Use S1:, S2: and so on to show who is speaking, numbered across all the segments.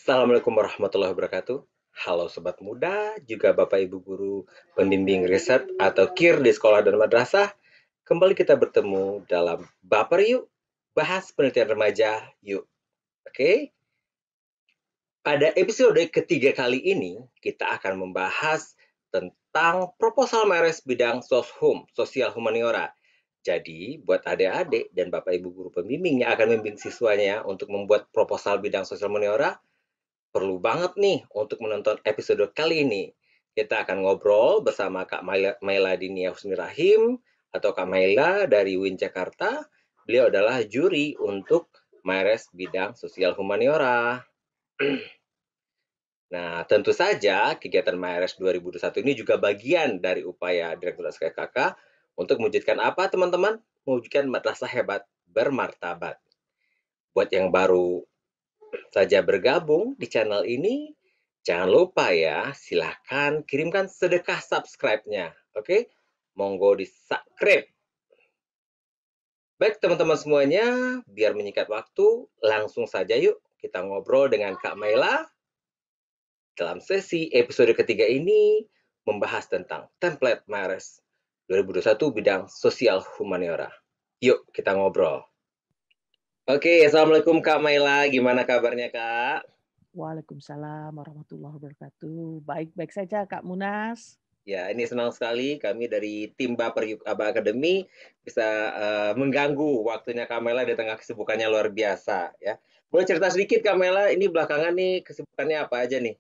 S1: Assalamualaikum warahmatullahi wabarakatuh. Halo Sobat Muda, juga Bapak Ibu Guru Pembimbing Riset atau KIR di sekolah dan madrasah. Kembali kita bertemu dalam Baper Yuk, bahas penelitian remaja yuk. Oke, pada episode ketiga kali ini, kita akan membahas tentang proposal Meres bidang soshum, sosial humaniora. Jadi, buat adik-adik dan Bapak Ibu Guru Pembimbing yang akan membimbing siswanya untuk membuat proposal bidang sosial humaniora, perlu banget nih untuk menonton episode kali ini. Kita akan ngobrol bersama Kak Maila Dinia Husni Rahim atau Kak Maila dari UIN Jakarta. Beliau adalah juri untuk Mares bidang sosial humaniora. Nah, tentu saja kegiatan Mares 2021 ini juga bagian dari upaya Direktorat SKKK untuk mewujudkan apa, teman-teman? Mewujudkan madrasah hebat bermartabat. Buat yang baru saja bergabung di channel ini, jangan lupa ya, silahkan kirimkan sedekah subscribe-nya. Oke, monggo di subscribe. Baik teman-teman semuanya, biar menyingkat waktu, langsung saja yuk kita ngobrol dengan Kak Maila. Dalam sesi episode ketiga ini, membahas tentang template Mares 2021 bidang sosial humaniora. Yuk kita ngobrol. Oke, Assalamualaikum Kak Maila, gimana kabarnya Kak?
S2: Waalaikumsalam warahmatullahi wabarakatuh. Baik-baik saja Kak Munas.
S1: Ya, ini senang sekali kami dari tim Baper Yuk Aba Academy bisa mengganggu waktunya Kamela di tengah kesibukannya luar biasa ya. Boleh cerita sedikit Kamela, ini belakangan nih kesibukannya apa aja nih?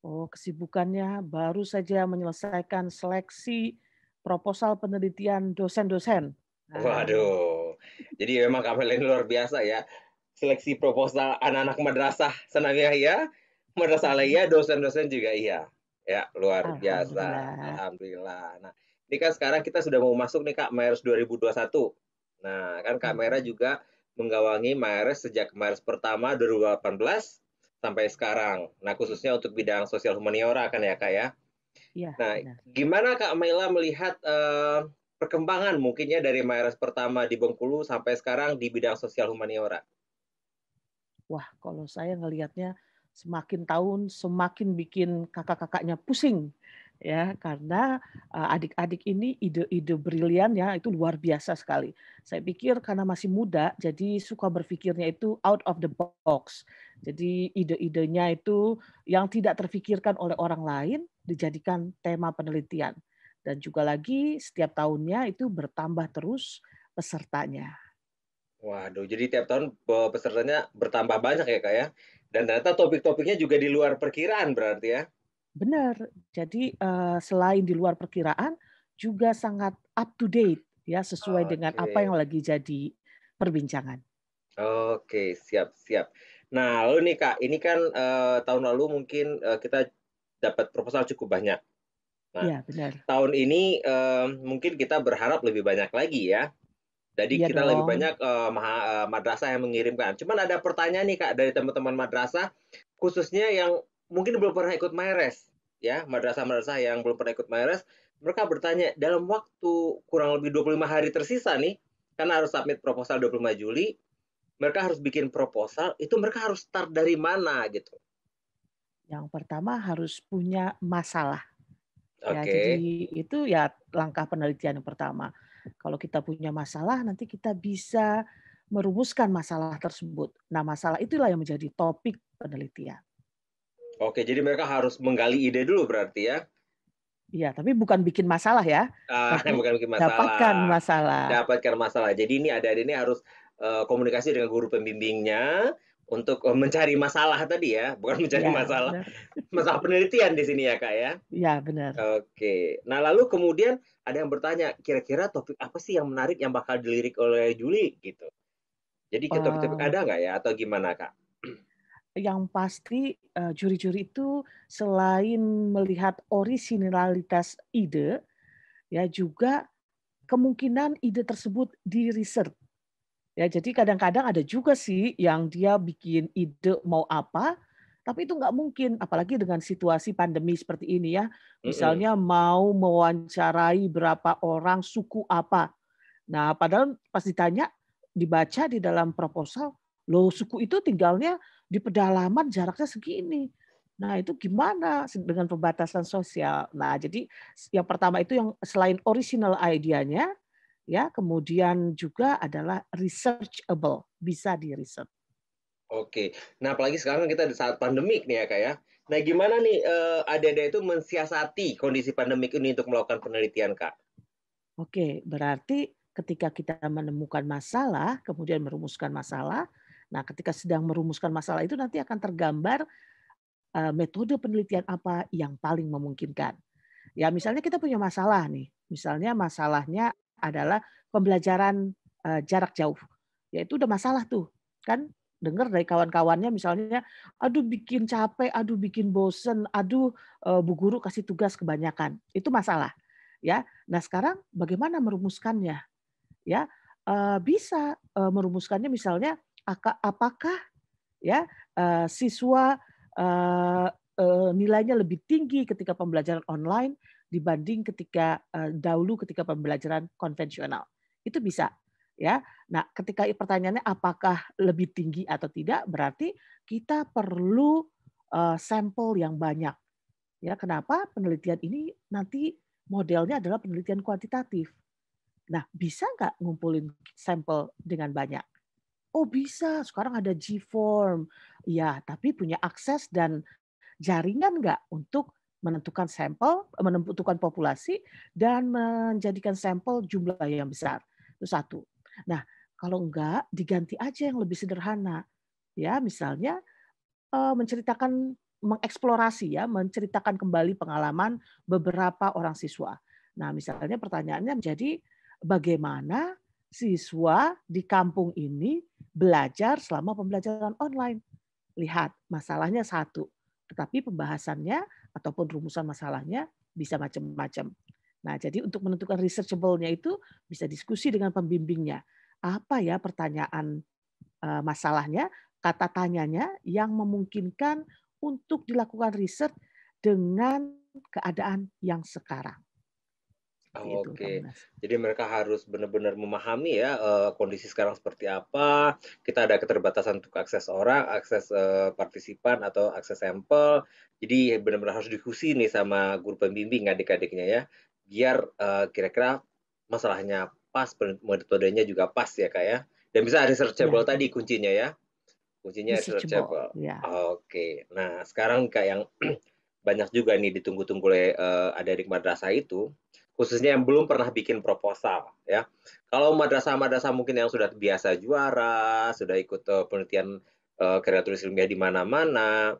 S2: Oh, kesibukannya baru saja menyelesaikan seleksi proposal penelitian dosen-dosen. Nah,
S1: Waduh, jadi memang Kamela ini luar biasa ya. Seleksi proposal anak-anak madrasah sanawiyah ya, madrasah aliyah, dosen-dosen juga iya. Ya, luar biasa.
S2: alhamdulillah.
S1: Alhamdulillah. Nah, ini kan sekarang kita sudah mau masuk nih Kak Maret 2021. Nah, kan Kak Mera
S2: Mhm.
S1: juga menggawangi Maret sejak Maret pertama 2018 sampai sekarang. Nah, khususnya untuk bidang sosial humaniora kan ya Kak ya.
S2: Iya,
S1: Nah,
S2: benar.
S1: gimana Kak Mela melihat perkembangan mungkinnya dari Maret pertama di Bengkulu sampai sekarang di bidang sosial humaniora?
S2: Wah, kalau saya ngelihatnya semakin tahun semakin bikin kakak-kakaknya pusing ya karena adik-adik ini ide-ide briliannya itu luar biasa sekali. Saya pikir karena masih muda jadi suka berpikirnya itu out of the box. Jadi ide-idenya itu yang tidak terfikirkan oleh orang lain dijadikan tema penelitian. Dan juga lagi setiap tahunnya itu bertambah terus pesertanya.
S1: Waduh, jadi tiap tahun pesertanya bertambah banyak ya Kak ya. Dan ternyata topik-topiknya juga di luar perkiraan berarti ya.
S2: Benar. Jadi, selain di luar perkiraan, juga sangat up to date ya, sesuai dengan apa
S1: Oke.
S2: yang lagi jadi perbincangan.
S1: Oke, siap siap. Nah, lalu nih Kak, ini kan, tahun lalu mungkin, kita dapat proposal cukup banyak. Nah,
S2: Iya, benar.
S1: tahun ini, mungkin kita berharap lebih banyak lagi ya. Jadi
S2: Iya
S1: kita lebih
S2: dong.
S1: banyak, madrasah yang mengirimkan. Cuman ada pertanyaan nih Kak, dari teman-teman madrasah, khususnya yang mungkin belum pernah ikut MyRes, ya, madrasah-madrasah yang belum pernah ikut MyRes, mereka bertanya, dalam waktu kurang lebih 25 hari tersisa nih, karena harus submit proposal 25 Juli, mereka harus bikin proposal, itu mereka harus start dari mana gitu.
S2: Yang pertama harus punya masalah ya,
S1: Oke.
S2: jadi itu ya langkah penelitian yang pertama. Kalau kita punya masalah, nanti kita bisa merumuskan masalah tersebut. Nah, masalah itulah yang menjadi topik penelitian.
S1: Oke, jadi mereka harus menggali ide dulu berarti ya?
S2: Iya, tapi bukan bikin masalah ya, tapi
S1: Bukan bikin
S2: dapatkan
S1: masalah,
S2: masalah.
S1: dapatkan masalah. Jadi ini adik-adik ini harus, komunikasi dengan guru pembimbingnya untuk, mencari masalah tadi ya, bukan mencari
S2: Iya,
S1: masalah
S2: benar.
S1: masalah penelitian di sini ya, Kak, ya?
S2: Iya, benar.
S1: Oke. Nah, lalu kemudian ada yang bertanya, kira-kira topik apa sih yang menarik yang bakal dilirik oleh Juli gitu? Jadi topik-topik
S2: Eee,
S1: ada nggak ya atau gimana, Kak?
S2: yang pasti, juri-juri itu selain melihat orisinalitas ide, ya juga kemungkinan ide tersebut di-riset. Ya, jadi kadang-kadang ada juga sih yang dia bikin ide mau apa, tapi itu nggak mungkin, apalagi dengan situasi pandemi seperti ini ya.
S1: Mhm.
S2: Misalnya mau mewawancarai berapa orang, suku apa. Nah, padahal pas ditanya, dibaca di dalam proposal, Loh, suku itu tinggalnya di pedalaman jaraknya segini. Nah, itu gimana dengan pembatasan sosial? Nah, jadi yang pertama itu yang selain original idenya, ya, kemudian juga adalah researchable, bisa di-research.
S1: Oke. Nah, apalagi sekarang kan kita di saat pandemik nih ya, Kak, ya. Nah, gimana nih, adik-adik itu mensiasati kondisi pandemik ini untuk melakukan penelitian, Kak?
S2: Oke, berarti ketika kita menemukan masalah, kemudian merumuskan masalah, nah ketika sedang merumuskan masalah itu nanti akan tergambar metode penelitian apa yang paling memungkinkan. Ya misalnya kita punya masalah nih, misalnya masalahnya adalah pembelajaran jarak jauh. Ya itu udah masalah tuh. Kan dengar dari kawan-kawannya misalnya, aduh bikin capek, aduh bikin bosen, aduh bu guru kasih tugas kebanyakan. Itu masalah. Ya. Nah, sekarang bagaimana merumuskannya? Ya, bisa merumuskannya misalnya apakah ya siswa eh, nilainya lebih tinggi ketika pembelajaran online dibanding ketika dahulu ketika pembelajaran konvensional. Itu bisa ya. Nah, ketika pertanyaannya apakah lebih tinggi atau tidak, berarti kita perlu sampel yang banyak. Ya, kenapa penelitian ini nanti modelnya adalah penelitian kuantitatif. Nah, bisa nggak ngumpulin sampel dengan banyak? Oh bisa, sekarang ada G-Form. Ya, tapi punya akses dan jaringan nggak untuk menentukan sampel, menentukan populasi, dan menjadikan sampel jumlah yang besar. Itu satu. Nah, kalau enggak, diganti aja yang lebih sederhana. Ya, misalnya menceritakan, mengeksplorasi ya, menceritakan kembali pengalaman beberapa orang siswa. Nah, misalnya pertanyaannya menjadi bagaimana siswa di kampung ini belajar selama pembelajaran online. Lihat, masalahnya satu, tetapi pembahasannya ataupun rumusan masalahnya bisa macam-macam. Nah, jadi untuk menentukan researchable-nya itu bisa diskusi dengan pembimbingnya. Apa ya pertanyaan masalahnya, kata tanyanya yang memungkinkan untuk dilakukan riset dengan keadaan yang sekarang. Seperti itu, Kak
S1: Oke.
S2: Munas.
S1: Jadi mereka harus benar-benar memahami ya, kondisi sekarang seperti apa, kita ada keterbatasan untuk akses orang, akses, partisipan atau akses sampel. Jadi benar-benar harus diskusi nih sama guru pembimbing adik-adiknya ya, biar, kira-kira masalahnya pas, metodenya juga pas ya, Kak, ya. Dan bisa
S2: Ya,
S1: researchable tadi kuncinya ya, kuncinya
S2: researchable.
S1: researchable.
S2: Ya,
S1: Oke. Nah, sekarang Kak, yang banyak juga nih ditunggu-tunggu oleh adik-adik madrasah itu, khususnya yang belum pernah bikin proposal ya. Kalau madrasah-madrasah mungkin yang sudah biasa juara, sudah ikut penelitian karya tulis ilmiah di mana-mana,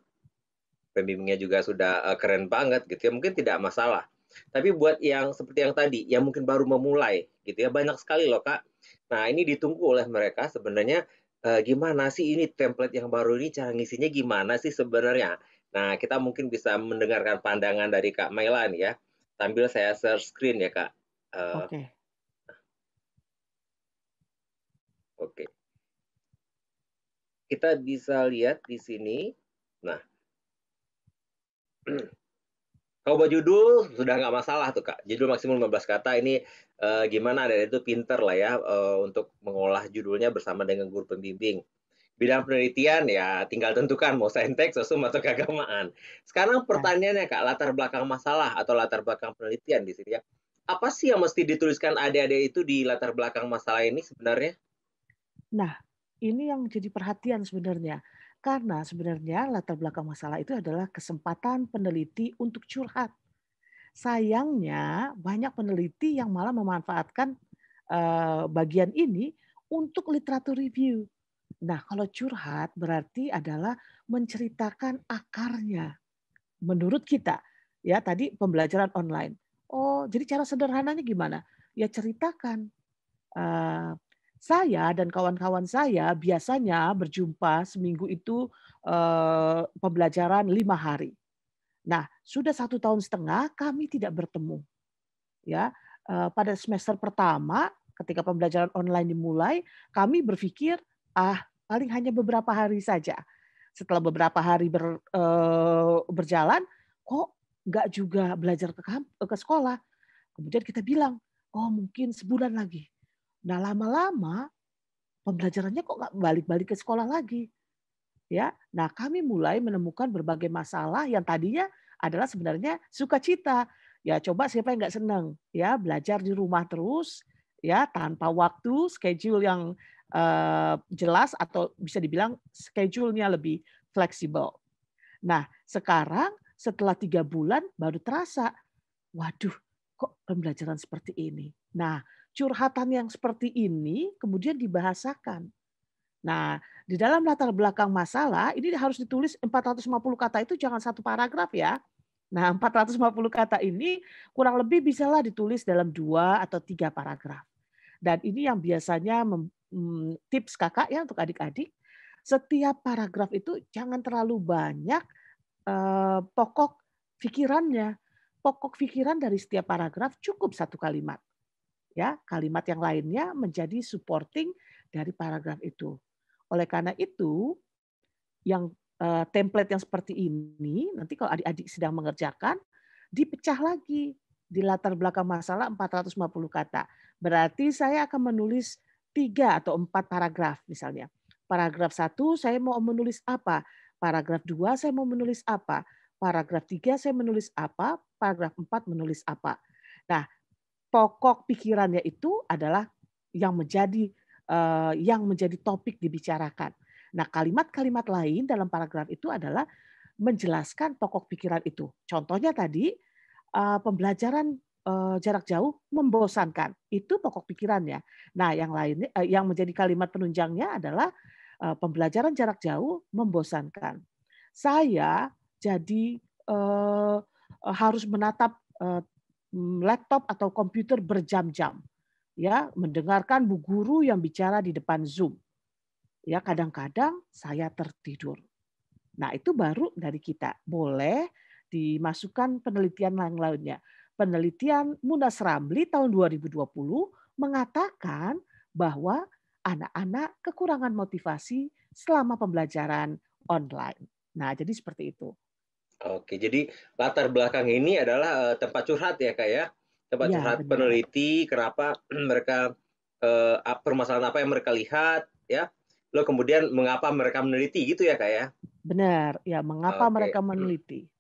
S1: pembimbingnya juga sudah keren banget gitu ya, mungkin tidak masalah. Tapi buat yang seperti yang tadi, yang mungkin baru memulai gitu ya, banyak sekali loh Kak. Nah ini ditunggu oleh mereka sebenarnya gimana sih ini template yang baru ini cara ngisinya gimana sih sebenarnya. Nah kita mungkin bisa mendengarkan pandangan dari Kak Mailan ya, sambil saya share screen ya Kak. Eh,
S2: oke.
S1: Oke, kita bisa lihat di sini. Nah, kalau buat judul sudah nggak masalah tuh Kak. Judul maksimum 15 kata ini gimana ada itu pinter lah ya untuk mengolah judulnya bersama dengan guru pembimbing. Bidang penelitian ya tinggal tentukan mau saintek, sosum atau keagamaan. Sekarang
S2: Ya.
S1: pertanyaannya Kak, latar belakang masalah atau latar belakang penelitian di sini ya. Apa sih yang mesti dituliskan adik-adik itu di latar belakang masalah ini sebenarnya?
S2: Nah, ini yang jadi perhatian sebenarnya. Karena sebenarnya latar belakang masalah itu adalah kesempatan peneliti untuk curhat. Sayangnya banyak peneliti yang malah memanfaatkan bagian ini untuk literatur review. Nah, kalau curhat berarti adalah menceritakan akarnya. Menurut kita, ya tadi pembelajaran online. Oh, jadi cara sederhananya gimana? Ya ceritakan. Eh, saya dan kawan-kawan saya biasanya berjumpa seminggu itu pembelajaran 5 hari. Nah, sudah 1,5 tahun kami tidak bertemu. Ya, pada semester pertama ketika pembelajaran online dimulai, kami berpikir paling hanya beberapa hari saja. Setelah beberapa hari berjalan, kok nggak juga belajar ke sekolah. Kemudian kita bilang, oh mungkin sebulan lagi. Nah lama-lama pembelajarannya kok nggak balik-balik ke sekolah lagi, ya. Nah, kami mulai menemukan berbagai masalah yang tadinya adalah sebenarnya sukacita. Ya, coba siapa yang nggak senang, ya, belajar di rumah terus, ya, tanpa waktu, schedule yang jelas atau bisa dibilang schedule-nya lebih fleksibel. Nah, sekarang setelah 3 bulan baru terasa, waduh, kok pembelajaran seperti ini. Nah, curhatan yang seperti ini kemudian dibahasakan. Nah, di dalam latar belakang masalah ini harus ditulis 450 kata itu jangan satu paragraf ya. Nah, 450 kata ini kurang lebih bisalah ditulis dalam 2 atau 3 paragraf. Dan ini yang biasanya tips Kakak ya untuk adik-adik, setiap paragraf itu jangan terlalu banyak pokok pikirannya. Pokok pikiran dari setiap paragraf cukup satu kalimat, ya. Kalimat yang lainnya menjadi supporting dari paragraf itu. Oleh karena itu, yang template yang seperti ini nanti kalau adik-adik sedang mengerjakan, dipecah lagi di latar belakang masalah 450 kata. Berarti saya akan menulis 3 atau 4 paragraf misalnya. Paragraf 1 saya mau menulis apa, paragraf 2 saya mau menulis apa, paragraf 3 saya menulis apa, paragraf 4 menulis apa. Nah, pokok pikirannya itu adalah yang menjadi topik dibicarakan. Nah, kalimat-kalimat lain dalam paragraf itu adalah menjelaskan pokok pikiran itu. Contohnya tadi, pembelajaran, jarak jauh membosankan, itu pokok pikirannya. Nah, yang lainnya yang menjadi kalimat penunjangnya adalah, pembelajaran jarak jauh membosankan. Saya jadi, harus menatap, laptop atau komputer berjam-jam, ya, mendengarkan bu guru yang bicara di depan Zoom. Ya, kadang-kadang saya tertidur. Nah, itu baru dari kita. Boleh dimasukkan penelitian yang lainnya. Penelitian Munas Ramli tahun 2020 mengatakan bahwa anak-anak kekurangan motivasi selama pembelajaran online. Nah, jadi seperti itu.
S1: Oke, jadi latar belakang ini adalah, tempat curhat ya, Kak, ya? Tempat
S2: Iya,
S1: curhat
S2: benar.
S1: peneliti kenapa mereka, permasalahan apa yang mereka lihat ya, lalu kemudian mengapa mereka meneliti gitu ya, Kak, ya?
S2: Benar, ya mengapa
S1: Oke,
S2: mereka meneliti.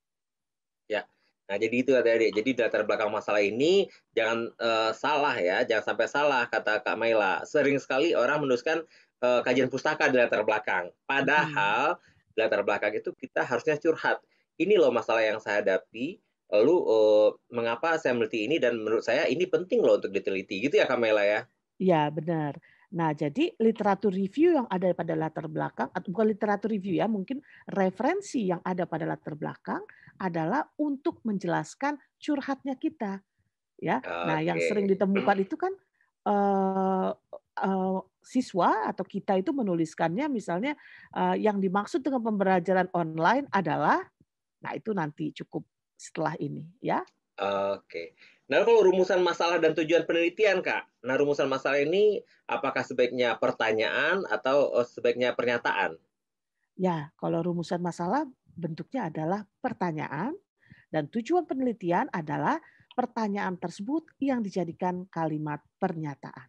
S1: ya. Nah, jadi itu tadi, jadi latar belakang masalah ini jangan, salah ya, jangan sampai salah kata Kak Maila. Sering sekali orang menuliskan, kajian pustaka di latar belakang,
S2: Mhm.
S1: padahal di latar belakang itu kita harusnya curhat, "Ini loh masalah yang saya hadapi, lalu, mengapa saya meneliti ini dan menurut saya ini penting loh untuk diteliti." Gitu ya Kak Maila ya?
S2: Iya, benar. Nah, jadi literatur review yang ada pada latar belakang atau bukan literatur review ya, mungkin referensi yang ada pada latar belakang adalah untuk menjelaskan curhatnya kita, ya. Nah, yang
S1: Oke.
S2: sering ditemukan itu kan, eee siswa atau kita itu menuliskannya misalnya, yang dimaksud dengan pembelajaran online adalah, nah itu nanti cukup setelah ini, ya.
S1: Oke. Nah, kalau rumusan masalah dan tujuan penelitian, Kak. Nah, rumusan masalah ini apakah sebaiknya pertanyaan atau, sebaiknya pernyataan?
S2: Ya, kalau rumusan masalah bentuknya adalah pertanyaan dan tujuan penelitian adalah pertanyaan tersebut yang dijadikan kalimat pernyataan.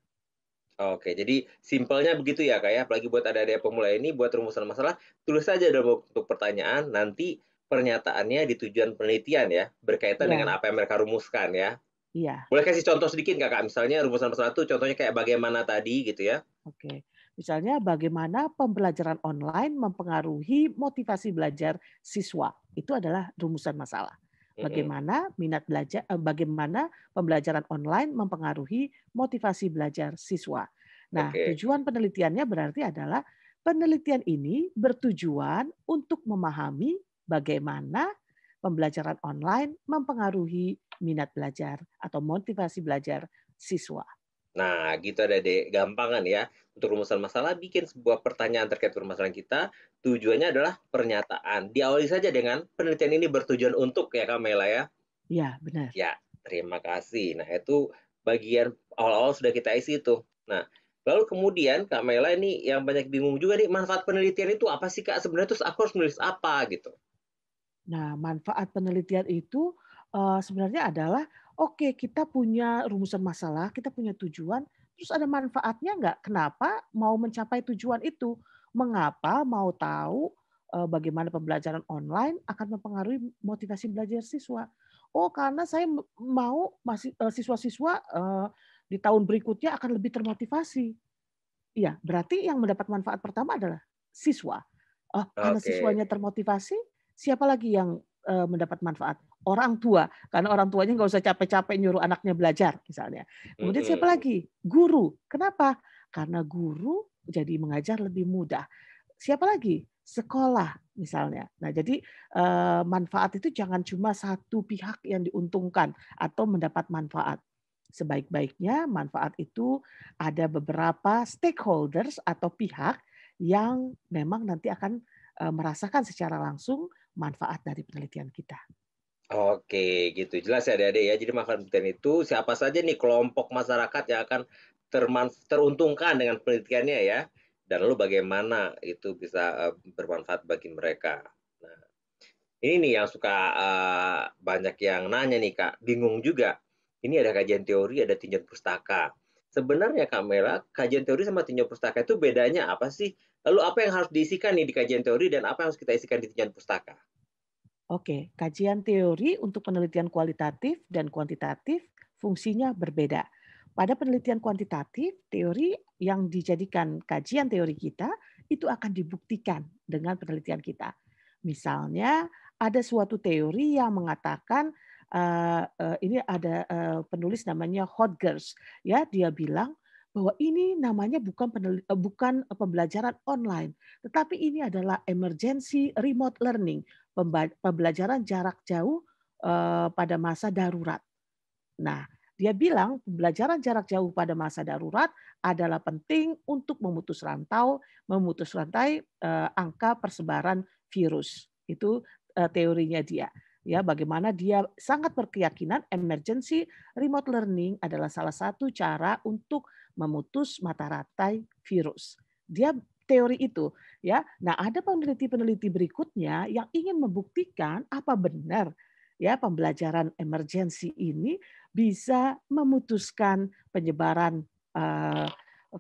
S1: Oke, jadi simpelnya begitu ya, Kak, ya? Apalagi buat adik-adik pemula ini, buat rumusan masalah, tulis saja dalam bentuk pertanyaan, nanti pernyataannya di tujuan penelitian ya, berkaitan dengan
S2: Iya,
S1: apa yang mereka rumuskan ya.
S2: iya,
S1: Boleh kasih contoh sedikit nggak, Kak? Misalnya rumusan masalah itu contohnya kayak bagaimana tadi gitu ya?
S2: oke. Misalnya bagaimana pembelajaran online mempengaruhi motivasi belajar siswa. Itu adalah rumusan masalah.
S1: Mhm,
S2: Bagaimana pembelajaran online mempengaruhi motivasi belajar siswa. Nah,
S1: oke.
S2: tujuan penelitiannya berarti adalah penelitian ini bertujuan untuk memahami bagaimana pembelajaran online mempengaruhi minat belajar atau motivasi belajar siswa.
S1: Nah, gitu Adik-adik, gampangan ya. Untuk rumusan masalah, bikin sebuah pertanyaan terkait permasalahan kita, tujuannya adalah pernyataan. Diawali saja dengan penelitian ini bertujuan untuk ya, Kak Mela ya?
S2: Iya, benar.
S1: Ya, terima kasih. Nah, itu bagian awal-awal sudah kita isi tuh. Nah, lalu kemudian Kak Mela ini yang banyak bingung juga nih, manfaat penelitian itu apa sih, Kak? Sebenarnya terus aku harus nulis apa gitu?
S2: Nah, manfaat penelitian itu, sebenarnya adalah, oke kita punya rumusan masalah, kita punya tujuan, Terus ada manfaatnya nggak? Kenapa mau mencapai tujuan itu? Mengapa mau tahu bagaimana pembelajaran online akan mempengaruhi motivasi belajar siswa? Oh, karena saya mau siswa-siswa di tahun berikutnya akan lebih termotivasi. Iya, berarti yang mendapat manfaat pertama adalah siswa. Oh, karena
S1: Oke.
S2: siswanya termotivasi, siapa lagi yang mendapat manfaat? Orang tua, karena orang tuanya nggak usah capek-capek nyuruh anaknya belajar misalnya. Kemudian siapa
S1: Mhm.
S2: lagi? Guru. Kenapa? Karena guru jadi mengajar lebih mudah. Siapa lagi? Sekolah misalnya. Nah, jadi manfaat itu jangan cuma satu pihak yang diuntungkan atau mendapat manfaat. Sebaik-baiknya manfaat itu ada beberapa stakeholders atau pihak yang memang nanti akan merasakan secara langsung manfaat dari penelitian kita.
S1: Oke, gitu. Jelas ya Adik-adik ya. Jadi manfaat penelitian itu siapa saja nih kelompok masyarakat yang akan teruntungkan dengan penelitiannya ya. Dan lalu bagaimana itu bisa bermanfaat bagi mereka. Nah, ini nih yang suka banyak yang nanya nih Kak, bingung juga. Ini ada kajian teori, ada tinjauan pustaka. Sebenarnya Kak Mela, kajian teori sama tinjauan pustaka itu bedanya apa sih? Lalu apa yang harus diisikan nih di kajian teori dan apa yang harus kita isikan di tinjauan pustaka?
S2: Oke, kajian teori untuk penelitian kualitatif dan kuantitatif fungsinya berbeda. Pada penelitian kuantitatif, teori yang dijadikan kajian teori kita itu akan dibuktikan dengan penelitian kita. Misalnya, ada suatu teori yang mengatakan ini ada penulis namanya Hodgers, ya dia bilang bahwa ini namanya bukan pembelajaran online, tetapi ini adalah emergency remote learning, pembelajaran jarak jauh pada masa darurat. Nah, dia bilang pembelajaran jarak jauh pada masa darurat adalah penting untuk memutus rantai angka persebaran virus. Itu teorinya dia. Ya, bagaimana dia sangat berkeyakinan emergency remote learning adalah salah satu cara untuk memutus mata rantai virus. Dia teori itu, ya. Nah, ada peneliti-peneliti berikutnya yang ingin membuktikan apa benar ya pembelajaran emergensi ini bisa memutuskan penyebaran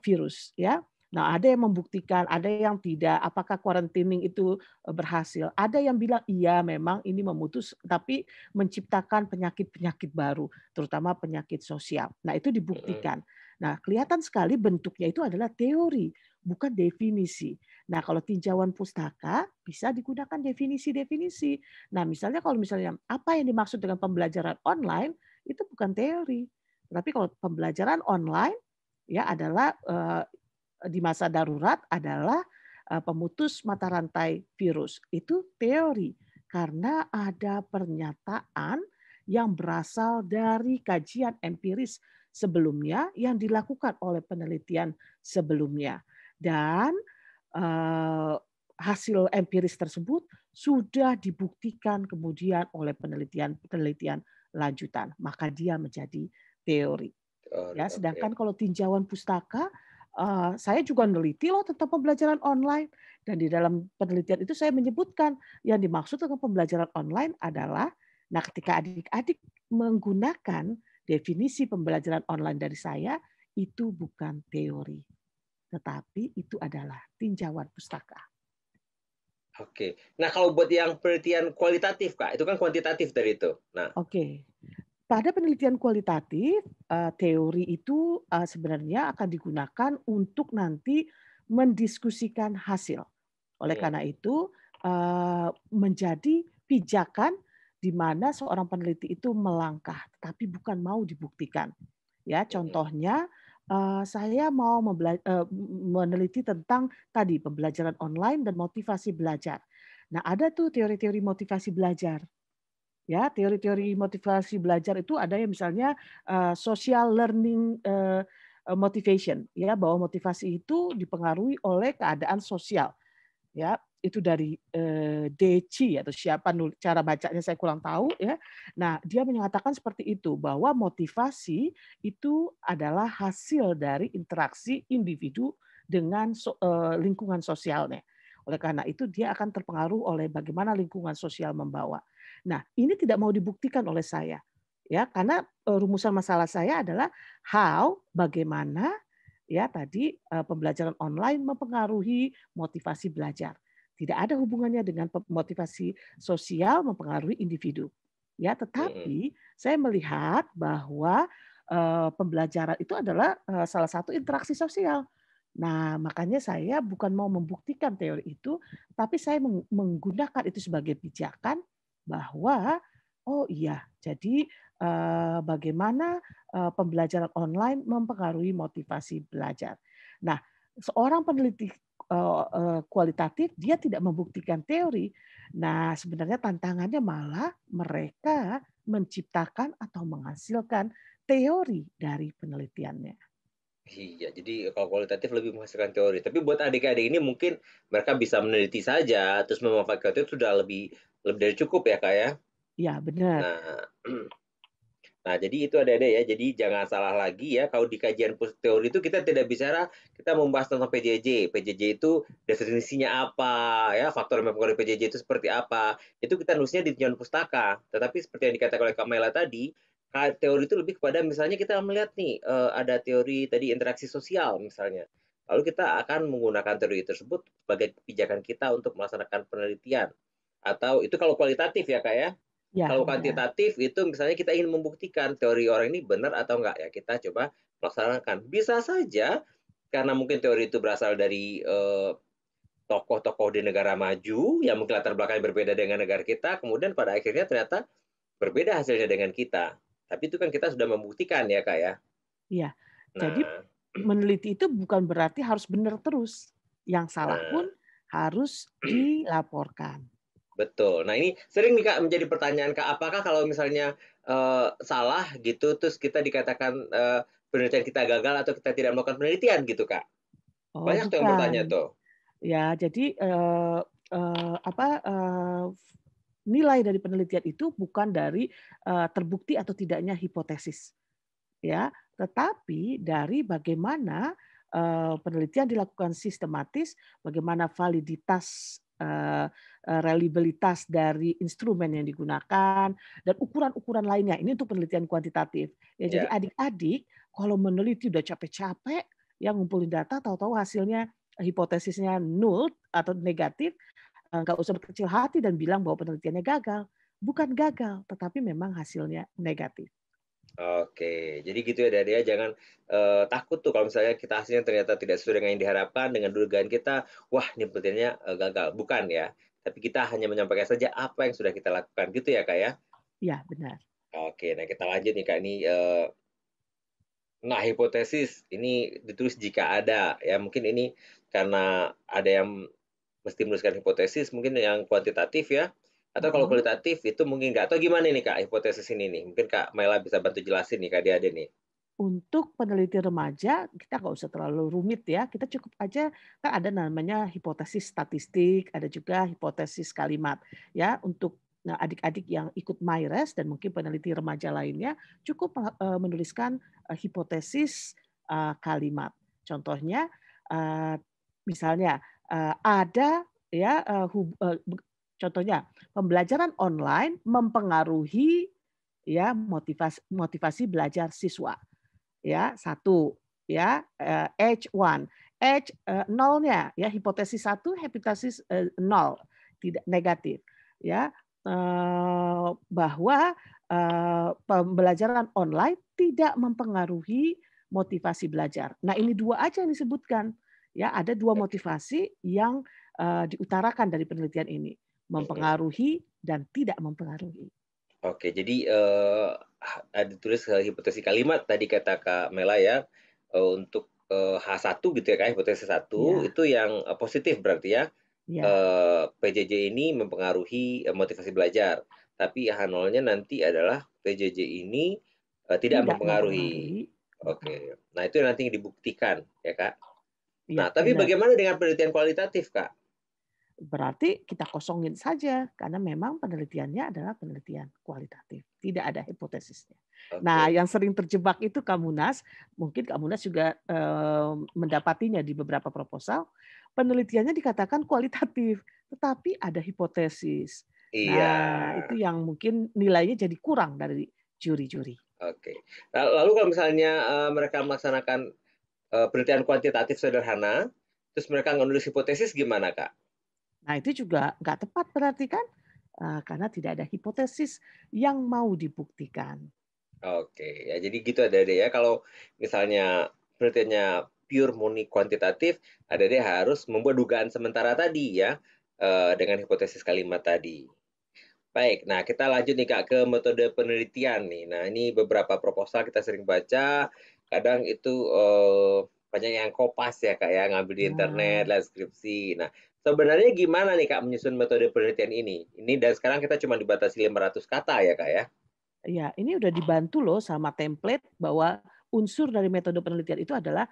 S2: virus ya. Nah, ada yang membuktikan, ada yang tidak. Apakah quarantining itu berhasil? Ada yang bilang iya, memang ini memutus, tapi menciptakan penyakit-penyakit baru, terutama penyakit sosial. Nah, itu
S1: Mhm.
S2: dibuktikan. Nah, kelihatan sekali bentuknya itu adalah teori, bukan definisi. Nah, kalau tinjauan pustaka bisa digunakan definisi-definisi. Nah, misalnya kalau misalnya apa yang dimaksud dengan pembelajaran online itu bukan teori. Tapi kalau pembelajaran online ya adalah di masa darurat adalah pemutus mata rantai virus. Itu teori karena ada pernyataan yang berasal dari kajian empiris sebelumnya yang dilakukan oleh penelitian sebelumnya. Dan hasil empiris tersebut sudah dibuktikan kemudian oleh penelitian-penelitian lanjutan, maka dia menjadi teori.
S1: Teori,
S2: Ya,
S1: oke.
S2: sedangkan kalau tinjauan pustaka, saya juga neliti loh tentang pembelajaran online dan di dalam penelitian itu saya menyebutkan yang dimaksud dengan pembelajaran online adalah, nah ketika adik-adik menggunakan definisi pembelajaran online dari saya, itu bukan teori, tetapi itu adalah tinjauan pustaka.
S1: Oke. Nah, kalau buat yang penelitian kualitatif, Kak, itu kan kuantitatif tadi itu. Nah,
S2: Oke. Pada penelitian kualitatif, teori itu sebenarnya akan digunakan untuk nanti mendiskusikan hasil. Oleh
S1: mhm,
S2: karena itu, menjadi pijakan di mana seorang peneliti itu melangkah, tetapi bukan mau dibuktikan. Ya,
S1: mhm,
S2: contohnya, saya mau meneliti tentang tadi pembelajaran online dan motivasi belajar. Nah, ada tuh teori-teori motivasi belajar. Ya, teori-teori motivasi belajar itu ada yang misalnya social learning motivation, ya bahwa motivasi itu dipengaruhi oleh keadaan sosial. Ya, itu dari Deci atau siapa cara bacanya saya kurang tahu ya. Nah, dia menyatakan seperti itu bahwa motivasi itu adalah hasil dari interaksi individu dengan lingkungan sosialnya. Oleh karena itu dia akan terpengaruh oleh bagaimana lingkungan sosial membawa. Nah, ini tidak mau dibuktikan oleh saya. Ya, karena rumusan masalah saya adalah bagaimana ya tadi pembelajaran online mempengaruhi motivasi belajar. Tidak ada hubungannya dengan motivasi sosial mempengaruhi individu. Ya,
S1: Mhm.
S2: tetapi saya melihat bahwa pembelajaran itu adalah salah satu interaksi sosial. Nah, makanya saya bukan mau membuktikan teori itu, tapi saya menggunakan itu sebagai pijakan bahwa oh iya, jadi bagaimana pembelajaran online mempengaruhi motivasi belajar. Nah, seorang peneliti kualitatif dia tidak membuktikan teori. Nah, sebenarnya tantangannya malah mereka menciptakan atau menghasilkan teori dari penelitiannya.
S1: Iya, jadi kalau kualitatif lebih menghasilkan teori. Tapi buat adik-adik ini mungkin mereka bisa meneliti saja, terus memanfaatkan itu sudah lebih lebih dari cukup ya, Kak, ya?
S2: Ya, benar.
S1: Nah, nah, jadi itu ada ya. Jadi jangan salah lagi ya, kalau di kajian teori itu kita tidak bicara, kita membahas tentang PJJ. PJJ itu definisinya apa, ya, faktor yang mempengaruhi PJJ itu seperti apa. Itu kita nulisnya di tujuan pustaka. Tetapi seperti yang dikatakan oleh Kak Mela tadi, teori itu lebih kepada misalnya kita melihat nih, ada teori tadi interaksi sosial misalnya. Lalu kita akan menggunakan teori tersebut sebagai kebijakan kita untuk melaksanakan penelitian. Atau itu kalau kualitatif ya, Kak, ya.
S2: Ya,
S1: Kalau
S2: benar.
S1: kuantitatif itu misalnya kita ingin membuktikan teori orang ini benar atau enggak ya kita coba melaksanakan. Bisa saja karena mungkin teori itu berasal dari tokoh-tokoh di negara maju yang mungkin latar belakangnya berbeda dengan negara kita, kemudian pada akhirnya ternyata berbeda hasilnya dengan kita. Tapi itu kan kita sudah membuktikan ya kak ya.
S2: Iya. Jadi
S1: Nah,
S2: meneliti itu bukan berarti harus benar terus. Yang salah
S1: nah
S2: pun harus dilaporkan.
S1: betul. Nah ini sering nih kak menjadi pertanyaan kak, apakah kalau misalnya salah gitu, terus kita dikatakan penelitian kita gagal atau kita tidak melakukan penelitian gitu kak?
S2: Oh,
S1: Banyak tuh yang bertanya
S2: bukan.
S1: tuh.
S2: Ya, jadi apa nilai dari penelitian itu bukan dari terbukti atau tidaknya hipotesis, ya, tetapi dari bagaimana penelitian dilakukan sistematis, bagaimana validitas reliabilitas dari instrumen yang digunakan dan ukuran-ukuran lainnya. Ini untuk penelitian kuantitatif. Ya, jadi
S1: Ya.
S2: adik-adik kalau meneliti udah capek-capek, yang ngumpulin data, tahu-tahu hasilnya hipotesisnya nul atau negatif, nggak usah berkecil hati dan bilang bahwa penelitiannya gagal. Bukan gagal, tetapi memang hasilnya negatif.
S1: Oke, jadi gitu ya Dea, jangan takut tuh kalau misalnya kita hasilnya ternyata tidak sesuai dengan yang diharapkan, dengan dugaan kita, wah ini penelitiannya gagal. Bukan ya, tapi kita hanya menyampaikan saja apa yang sudah kita lakukan gitu ya Kak ya.
S2: Ya, benar.
S1: Oke, nah kita lanjut nih Kak, ini nah hipotesis ini ditulis jika ada ya, mungkin ini karena ada yang mesti menuliskan hipotesis mungkin yang kuantitatif ya, atau kalau
S2: Mhm.
S1: kualitatif itu mungkin nggak, atau gimana nih Kak hipotesis ini nih? Mungkin Kak Mela bisa bantu jelasin nih Kak Ade nih.
S2: Untuk peneliti remaja, kita nggak usah terlalu rumit ya. Kita cukup aja kan ada namanya hipotesis statistik, ada juga hipotesis kalimat. Ya, untuk nah, adik-adik yang ikut MyRes dan mungkin peneliti remaja lainnya cukup menuliskan hipotesis kalimat. Contohnya misalnya ada ya contohnya pembelajaran online mempengaruhi ya motivasi belajar siswa ya satu ya H1 nolnya ya hipotesis satu hipotesis nol tidak negatif ya bahwa pembelajaran online tidak mempengaruhi motivasi belajar. Nah ini dua aja yang disebutkan ya ada dua
S1: Oke.
S2: motivasi yang diutarakan dari penelitian ini
S1: Mhm.
S2: mempengaruhi dan tidak mempengaruhi.
S1: Oke, jadi, ada ditulis, hipotesis kalimat tadi kata Kak Mela ya, untuk, H1 gitu ya, Kak, hipotesis satu
S2: Ya,
S1: itu yang, positif berarti ya,
S2: ya
S1: PJJ ini mempengaruhi, motivasi belajar. Tapi H0-nya nanti adalah PJJ ini, tidak
S2: tidak
S1: mempengaruhi.
S2: mempengaruhi.
S1: Oke. Nah, itu yang nanti dibuktikan ya, Kak.
S2: Iya,
S1: Nah, tapi
S2: benar.
S1: bagaimana dengan penelitian kualitatif, Kak?
S2: Berarti kita kosongin saja karena memang penelitiannya adalah penelitian kualitatif, tidak ada hipotesisnya. Nah,
S1: Oke.
S2: yang sering terjebak itu Kamunas, mungkin Kamunas juga mendapatinya di beberapa proposal, penelitiannya dikatakan kualitatif, tetapi ada hipotesis.
S1: Iya.
S2: Nah, itu yang mungkin nilainya jadi kurang dari juri-juri.
S1: Oke. Lalu kalau misalnya, mereka melaksanakan penelitian kuantitatif sederhana, terus mereka menulis hipotesis gimana, Kak?
S2: Nah, itu juga nggak tepat berarti kan? Karena tidak ada hipotesis yang mau dibuktikan.
S1: Oke, ya jadi gitu Adik-adik ya. Kalau misalnya penelitiannya pure murni kuantitatif, Adik-adik harus membuat dugaan sementara tadi ya, dengan hipotesis kalimat tadi. Baik, nah kita lanjut nih Kak ke metode penelitian nih. Nah ini beberapa proposal kita sering baca, kadang itu banyak yang kopas ya Kak ya, ngambil di internet,
S2: Nah,
S1: lihat skripsi. Nah sebenarnya gimana nih Kak menyusun metode penelitian ini? Ini dan sekarang kita cuma dibatasi 500 kata ya Kak ya?
S2: ya ini udah dibantu loh sama template bahwa unsur dari metode penelitian itu adalah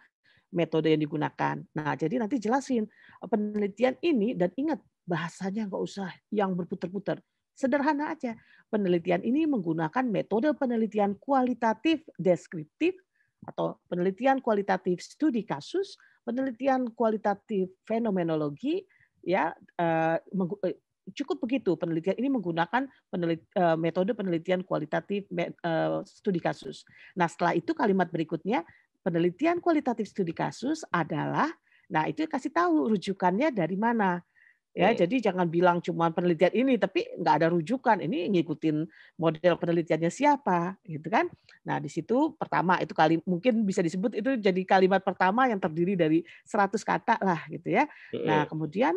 S2: metode yang digunakan. Nah, jadi nanti jelasin penelitian ini dan ingat bahasanya nggak usah yang berputar-putar. Sederhana aja. Penelitian ini menggunakan metode penelitian kualitatif deskriptif atau penelitian kualitatif studi kasus, penelitian kualitatif fenomenologi, ya cukup begitu. Penelitian ini menggunakan metode penelitian kualitatif studi kasus. Nah, setelah itu kalimat berikutnya penelitian kualitatif studi kasus adalah, nah itu kasih tahu rujukannya dari mana. Ya,
S1: Hmm.
S2: jadi jangan bilang cuma penelitian ini, tapi nggak ada rujukan. Ini ngikutin model penelitiannya siapa, gitu kan? Nah, di situ pertama itu kali mungkin bisa disebut itu jadi kalimat pertama yang terdiri dari 100 kata lah, gitu ya. Nah,
S1: Mm-mm.
S2: kemudian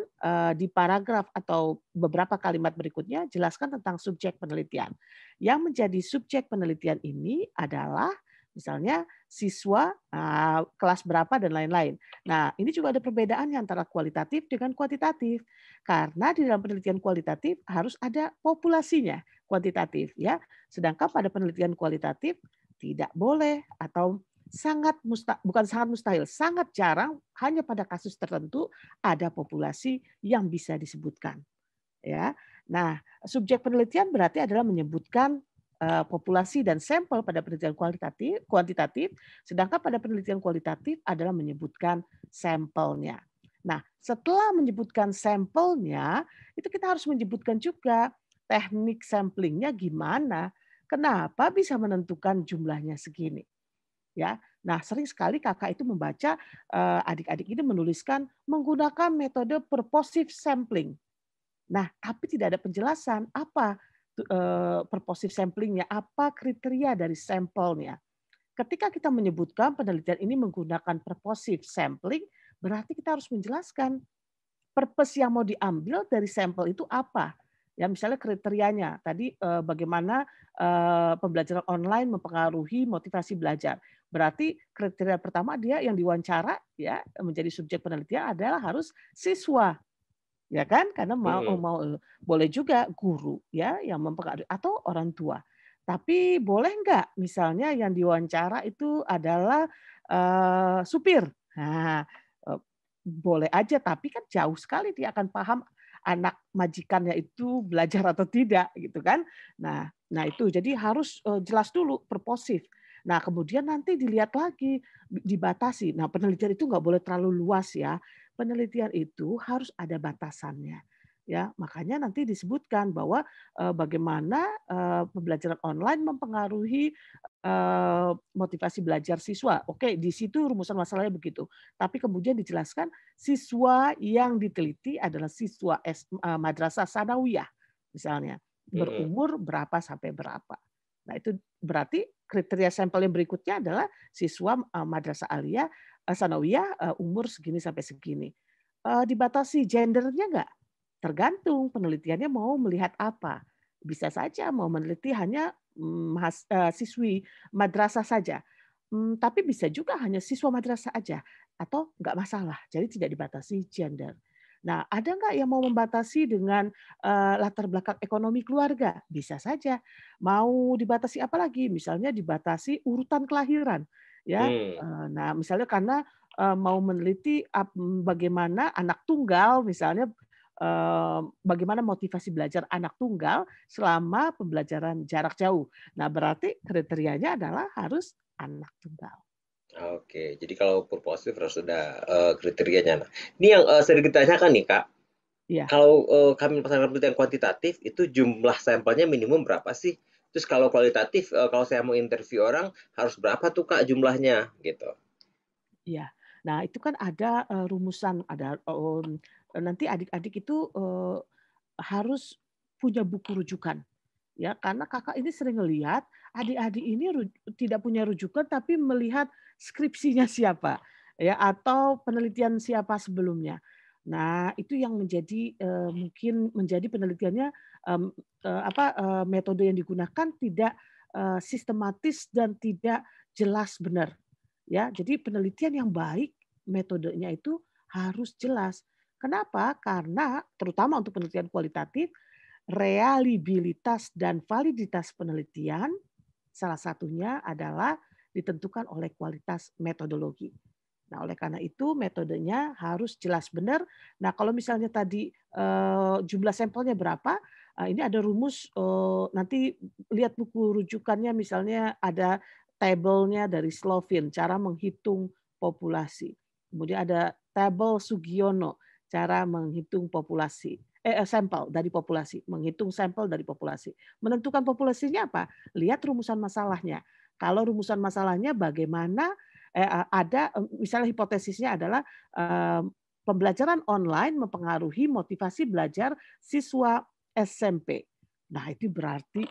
S2: di paragraf atau beberapa kalimat berikutnya jelaskan tentang subjek penelitian. Yang menjadi subjek penelitian ini adalah misalnya siswa kelas berapa dan lain-lain. Nah, ini juga ada perbedaannya antara kualitatif dengan kuantitatif. Karena di dalam penelitian kualitatif harus ada populasinya, kuantitatif ya. Sedangkan pada penelitian kualitatif tidak boleh atau bukan sangat mustahil, sangat jarang hanya pada kasus tertentu ada populasi yang bisa disebutkan ya. Nah, subjek penelitian berarti adalah menyebutkan populasi dan sampel pada penelitian kuantitatif, sedangkan pada penelitian kualitatif adalah menyebutkan sampelnya. Nah, setelah menyebutkan sampelnya, itu kita harus menyebutkan juga teknik samplingnya gimana, kenapa bisa menentukan jumlahnya segini. Ya, nah sering sekali kakak itu membaca adik-adik ini menuliskan menggunakan metode purposive sampling. Nah, tapi tidak ada penjelasan apa purposive sampling-nya, apa kriteria dari sampelnya. Ketika kita menyebutkan penelitian ini menggunakan purposive sampling, berarti kita harus menjelaskan purpose yang mau diambil dari sampel itu apa. Ya, misalnya kriterianya tadi bagaimana pembelajaran online mempengaruhi motivasi belajar. Berarti kriteria pertama dia yang diwawancara ya menjadi subjek penelitian adalah harus siswa, ya kan? Karena
S1: Mm-mm.
S2: boleh juga guru ya yang mempengaruhi atau orang tua. Tapi boleh nggak misalnya yang diwawancara itu adalah supir. Nah, boleh aja tapi kan jauh sekali dia akan paham anak majikannya itu belajar atau tidak gitu kan. Nah itu jadi harus jelas dulu purposif. Nah, kemudian nanti dilihat lagi dibatasi. Nah, penelitian itu nggak boleh terlalu luas ya, penelitian itu harus ada batasannya. Ya, makanya nanti disebutkan bahwa bagaimana pembelajaran online mempengaruhi motivasi belajar siswa. Oke, di situ rumusan masalahnya begitu. Tapi kemudian dijelaskan siswa yang diteliti adalah siswa madrasah sanawiyah misalnya,
S1: Mm-mm.
S2: berumur berapa sampai berapa. Nah, itu berarti kriteria sampel yang berikutnya adalah siswa madrasah aliyah sanawiyah umur segini sampai segini. Dibatasi gendernya nggak? Tergantung penelitiannya mau melihat apa. Bisa saja mau meneliti hanya siswi madrasah saja. Tapi bisa juga hanya siswa madrasah aja atau nggak masalah. Jadi tidak dibatasi gender. Nah, ada nggak yang mau membatasi dengan latar belakang ekonomi keluarga? Bisa saja. Mau dibatasi apa lagi? Misalnya dibatasi urutan kelahiran, ya.
S1: Hmm.
S2: Nah, misalnya karena mau meneliti bagaimana anak tunggal, misalnya bagaimana motivasi belajar anak tunggal selama pembelajaran jarak jauh. Nah, berarti kriterianya adalah harus anak tunggal.
S1: Oke, jadi kalau purposif harus ada kriterianya. Nah, ini yang sering ditanyakan nih Kak,
S2: Iya.
S1: kalau kami melaksanakan penelitian kuantitatif itu jumlah sampelnya minimum berapa sih? Terus kalau kualitatif, kalau saya mau interview orang harus berapa tuh Kak jumlahnya gitu?
S2: Iya. Nah, itu kan ada, rumusan, ada, nanti adik-adik itu, harus punya buku rujukan, ya. Karena Kakak ini sering ngelihat adik-adik ini tidak punya rujukan, tapi melihat skripsinya siapa, ya, atau penelitian siapa sebelumnya. Nah, itu yang menjadi, mungkin menjadi penelitiannya, mmm, metode yang digunakan tidak, sistematis dan tidak jelas benar. Ya, jadi penelitian yang baik, metodenya itu harus jelas. Kenapa? Karena terutama untuk penelitian kualitatif, reliabilitas dan validitas penelitian salah satunya adalah ditentukan oleh kualitas metodologi. Nah, oleh karena itu metodenya harus jelas benar. Nah, kalau misalnya tadi, jumlah sampelnya berapa, ini ada rumus, nanti lihat buku rujukannya misalnya ada tabelnya dari Slovin, cara menghitung populasi. Kemudian ada tabel Sugiono, cara menghitung populasi, sampel dari populasi, menghitung sampel dari populasi. Menentukan populasinya apa? Lihat rumusan masalahnya. Kalau rumusan masalahnya bagaimana ada misalnya hipotesisnya adalah, pembelajaran online mempengaruhi motivasi belajar siswa SMP. Nah, itu berarti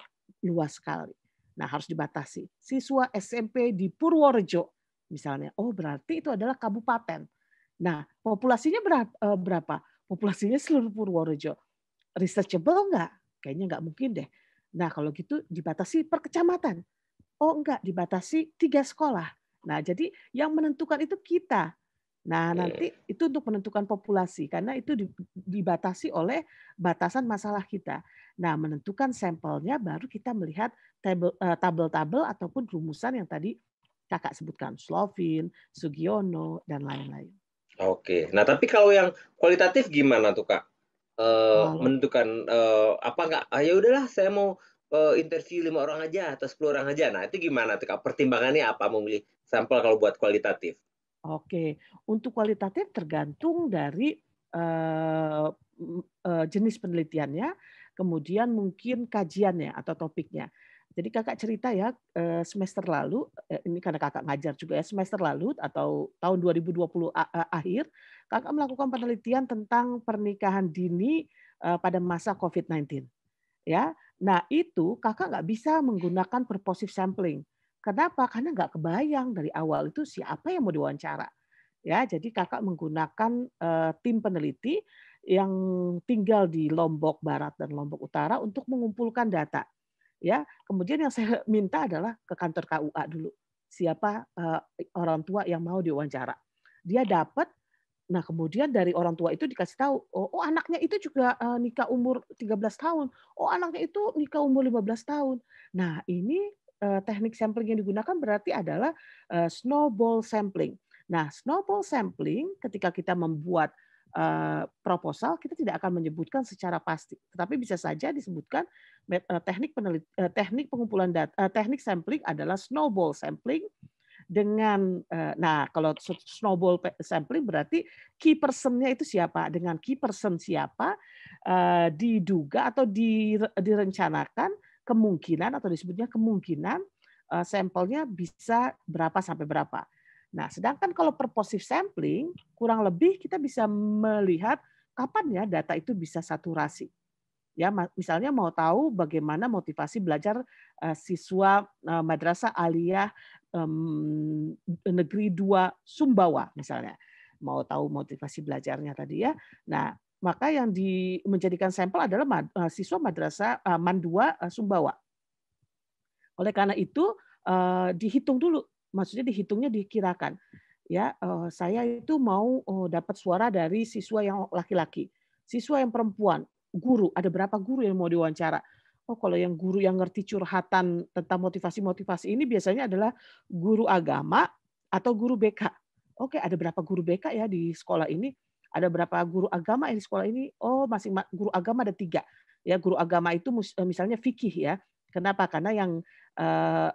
S2: luas sekali. Nah, harus dibatasi. Siswa SMP di Purworejo misalnya, oh berarti itu adalah kabupaten. Nah, populasinya berapa? Populasinya seluruh Purworejo. Researchable nggak? Kayaknya nggak mungkin deh. Nah, kalau gitu dibatasi per kecamatan. Oh enggak, dibatasi 3 sekolah. Nah, jadi yang menentukan itu kita. Nah,
S1: Hmm,
S2: nanti itu untuk menentukan populasi karena itu dibatasi oleh batasan masalah kita. Nah, menentukan sampelnya baru kita melihat tabel-tabel ataupun rumusan yang tadi Kakak sebutkan, Slovin, Sugiono, dan lain-lain.
S1: oke. Nah, tapi kalau yang kualitatif gimana tuh, Kak?
S2: Kalau
S1: Menentukan, apa nggak, "Ah, ya udahlah saya mau, interview 5 orang aja atau 10 orang aja." Nah, itu gimana tuh, Kak? Pertimbangannya apa memilih sampel kalau buat kualitatif?
S2: Oke, untuk kualitatif tergantung dari, jenis penelitiannya, kemudian mungkin kajiannya atau topiknya. Jadi Kakak cerita ya, semester lalu, ini karena Kakak ngajar juga ya, semester lalu atau tahun 2020 akhir, Kakak melakukan penelitian tentang pernikahan dini, pada masa COVID-19. Ya. Nah itu Kakak nggak bisa menggunakan purposive sampling. Kenapa? Karena nggak kebayang dari awal itu siapa yang mau diwawancara. Ya, jadi Kakak menggunakan, tim peneliti yang tinggal di Lombok Barat dan Lombok Utara untuk mengumpulkan data, ya. Kemudian yang saya minta adalah ke kantor KUA dulu, siapa, orang tua yang mau diwawancara. Dia dapat. Nah, kemudian dari orang tua itu dikasih tahu, oh oh anaknya itu juga, nikah umur 13 tahun, oh anaknya itu nikah umur 15 tahun. Nah ini, teknik sampling yang digunakan berarti adalah, snowball sampling. Nah, snowball sampling ketika kita membuat, proposal kita tidak akan menyebutkan secara pasti, tetapi bisa saja disebutkan teknik pengumpulan teknik sampling adalah snowball sampling dengan, nah kalau snowball sampling berarti key person-nya itu siapa, dengan key person siapa, diduga atau direncanakan kemungkinan atau disebutnya kemungkinan, sampelnya bisa berapa sampai berapa. Nah, sedangkan kalau purposive sampling kurang lebih kita bisa melihat kapan ya data itu bisa saturasi. Ya, misalnya mau tahu bagaimana motivasi belajar, siswa, madrasah aliyah, negeri 2 Sumbawa misalnya. Mau tahu motivasi belajarnya tadi ya. Nah, maka yang menjadikan sampel adalah siswa madrasah, MAN 2, Sumbawa. Oleh karena itu, dihitung dulu, maksudnya dihitungnya dikirakan. Ya, saya itu mau, dapat suara dari siswa yang laki-laki, siswa yang perempuan, guru, ada berapa guru yang mau diwawancara. Oh, kalau yang guru yang ngerti curhatan tentang motivasi-motivasi ini biasanya adalah guru agama atau guru BK. Oke, ada berapa guru BK ya di sekolah ini? Ada berapa guru agama ya di sekolah ini? Oh, guru agama ada 3. Ya, guru agama itu misalnya fikih ya. Kenapa? Karena yang Eee,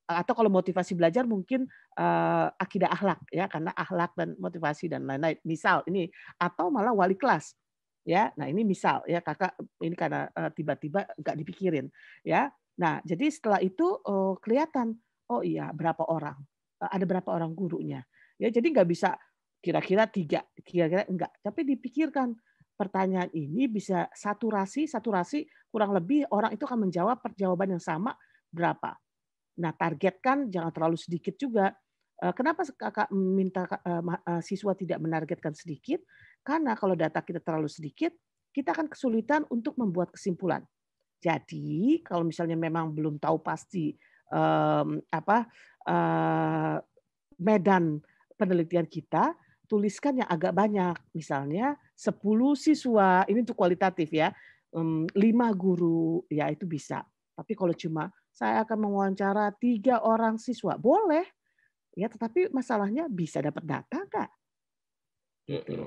S2: atau kalau motivasi belajar mungkin, akidah akhlak ya, karena akhlak dan motivasi dan lain-lain. Misal ini, atau malah wali kelas, ya. Nah ini misal ya, Kakak ini karena, tiba-tiba nggak dipikirin, ya. Nah jadi setelah itu, kelihatan, oh iya berapa orang, ada berapa orang gurunya. Ya, jadi nggak bisa kira-kira 3, kira-kira enggak. Tapi dipikirkan pertanyaan ini bisa saturasi saturasi kurang lebih orang itu akan menjawab jawaban yang sama berapa. Nah, targetkan jangan terlalu sedikit juga. Kenapa Kakak minta siswa tidak menargetkan sedikit? Karena kalau data kita terlalu sedikit, kita akan kesulitan untuk membuat kesimpulan. Jadi kalau misalnya memang belum tahu pasti, apa, eee, medan penelitian kita, tuliskan yang agak banyak. Misalnya 10 siswa, ini untuk kualitatif ya, 5 guru, ya itu bisa. Tapi kalau cuma saya akan mewawancara 3 orang siswa, boleh, ya tetapi masalahnya bisa dapat data nggak?
S1: Mhm.
S2: Gitu.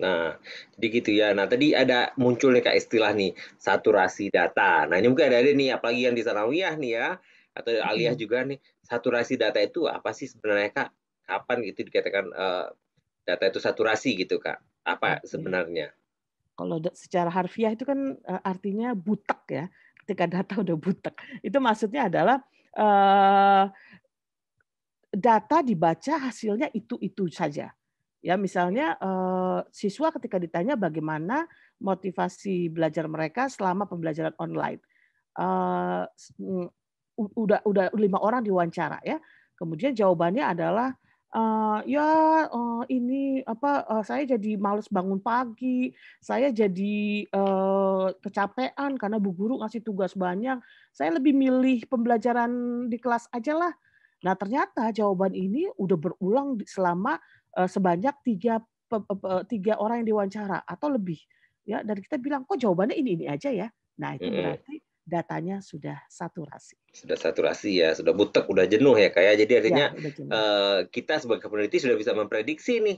S1: Nah, jadi gitu ya. Nah, tadi ada muncul nih Kak istilah nih, saturasi data. Nah, ini mungkin ada nih, apalagi yang di sanawiyah nih ya, atau aliyah
S2: Mhm,
S1: juga nih, saturasi data itu apa sih sebenarnya Kak? Kapan itu dikatakan data itu saturasi gitu Kak? Apa
S2: oke.
S1: sebenarnya?
S2: Kalau secara harfiah itu kan, artinya butek ya, ketika data udah butek. Itu maksudnya adalah, eee, data dibaca hasilnya itu-itu saja. Ya misalnya, siswa ketika ditanya bagaimana motivasi belajar mereka selama pembelajaran online. Eee, s mmm, udah 5 orang diwawancara ya, kemudian jawabannya adalah, "Ya, ini apa, saya jadi males bangun pagi, saya jadi, kecapean karena bu guru ngasih tugas banyak, saya lebih milih pembelajaran di kelas aja lah." Nah ternyata jawaban ini udah berulang selama, sebanyak 3 orang yang diwawancara atau lebih, ya dan kita bilang, "Kok jawabannya ini aja ya?" Nah itu
S1: Mhm.
S2: berarti datanya sudah saturasi.
S1: Sudah saturasi ya, sudah butek, udah jenuh ya Kak ya. Jadi
S2: Ya,
S1: artinya
S2: udah jenuh.
S1: kita sebagai peneliti sudah bisa memprediksi nih,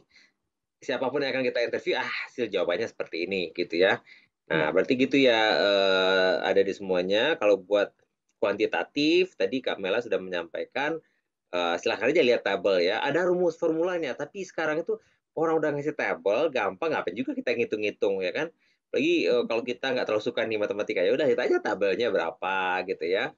S1: siapapun yang akan kita interview, hasil jawabannya seperti ini gitu ya. Nah,
S2: Ya,
S1: berarti gitu ya, ada di semuanya. Kalau buat kuantitatif, tadi Kak Mela sudah menyampaikan, silahkan aja lihat tabel ya, ada rumus formulanya, tapi sekarang itu orang udah ngasih tabel, gampang, ngapain juga kita ngitung-ngitung ya kan. Apalagi, kalau kita nggak terlalu suka nih matematika, ya udah lihat aja tabelnya berapa gitu ya.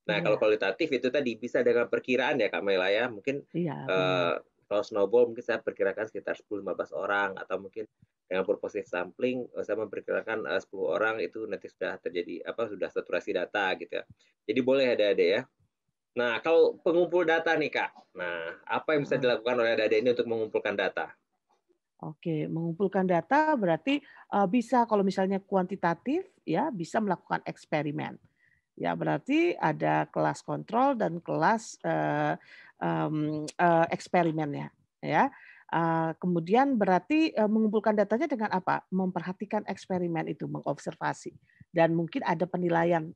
S1: Nah, kalau
S2: iya
S1: kualitatif itu tadi bisa dengan perkiraan ya Kak Mela ya, mungkin,
S2: iya benar.
S1: eee, kalau snowball mungkin saya perkirakan sekitar 10, 15 orang, atau mungkin dengan purposive sampling, saya memperkirakan, 10 orang itu nanti sudah terjadi apa, sudah saturasi data gitu ya. Jadi boleh ada-ada ya. Nah, kalau pengumpul data nih, Kak. Nah, apa yang bisa
S2: Heeh.
S1: dilakukan oleh adik-adik ini untuk mengumpulkan data?
S2: Oke, mengumpulkan data berarti, bisa kalau misalnya kuantitatif ya bisa melakukan eksperimen. Ya berarti ada kelas kontrol dan kelas, eksperimennya ya. Kemudian berarti, mengumpulkan datanya dengan apa? Memperhatikan eksperimen itu, mengobservasi dan mungkin ada penilaian,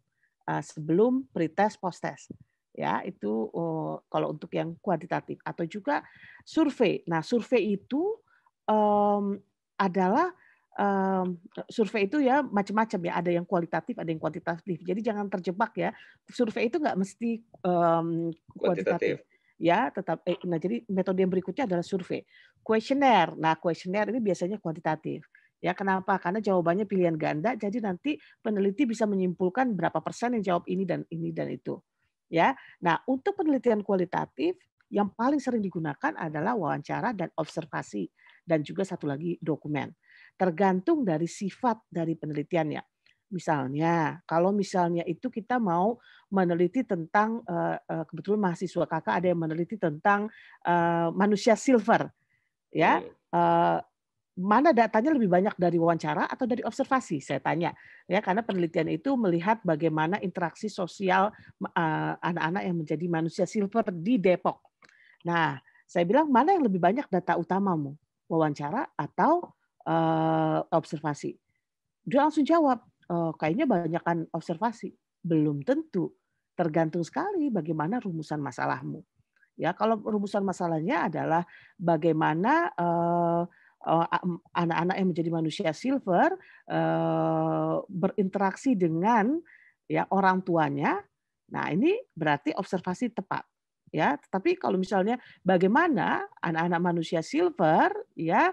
S2: sebelum pretest, posttest ya itu, kalau untuk yang kuantitatif atau juga survei. Nah survei itu, mmm, adalah, survei itu ya macam-macam ya, ada yang kualitatif, ada yang kuantitatif. Jadi jangan terjebak ya, survei itu nggak mesti, kuantitatif.
S1: Kuantitatif.
S2: Ya, tetap nah jadi metode yang berikutnya adalah survei. Kuesioner, nah kuesioner ini biasanya kuantitatif. Ya kenapa? Karena jawabannya pilihan ganda, jadi nanti peneliti bisa menyimpulkan berapa persen yang jawab ini dan itu. Ya. Nah untuk penelitian kualitatif, yang paling sering digunakan adalah wawancara dan observasi, dan juga satu lagi dokumen. Tergantung dari sifat dari penelitiannya. Misalnya, kalau misalnya itu kita mau meneliti tentang, kebetulan mahasiswa Kakak ada yang meneliti tentang, manusia silver ya,
S1: Mhm.
S2: mana datanya lebih banyak dari wawancara atau dari observasi? Saya tanya, ya karena penelitian itu melihat bagaimana interaksi sosial, anak-anak yang menjadi manusia silver di Depok. Nah, saya bilang, "Mana yang lebih banyak data utamamu? Wawancara atau, observasi?" Dia langsung jawab, "Kayaknya banyakan observasi." Belum tentu, tergantung sekali bagaimana rumusan masalahmu. Ya, kalau rumusan masalahnya adalah bagaimana, anak-anak yang menjadi manusia silver, berinteraksi dengan ya orang tuanya, nah ini berarti observasi tepat, ya. Tetapi kalau misalnya bagaimana anak-anak manusia silver ya,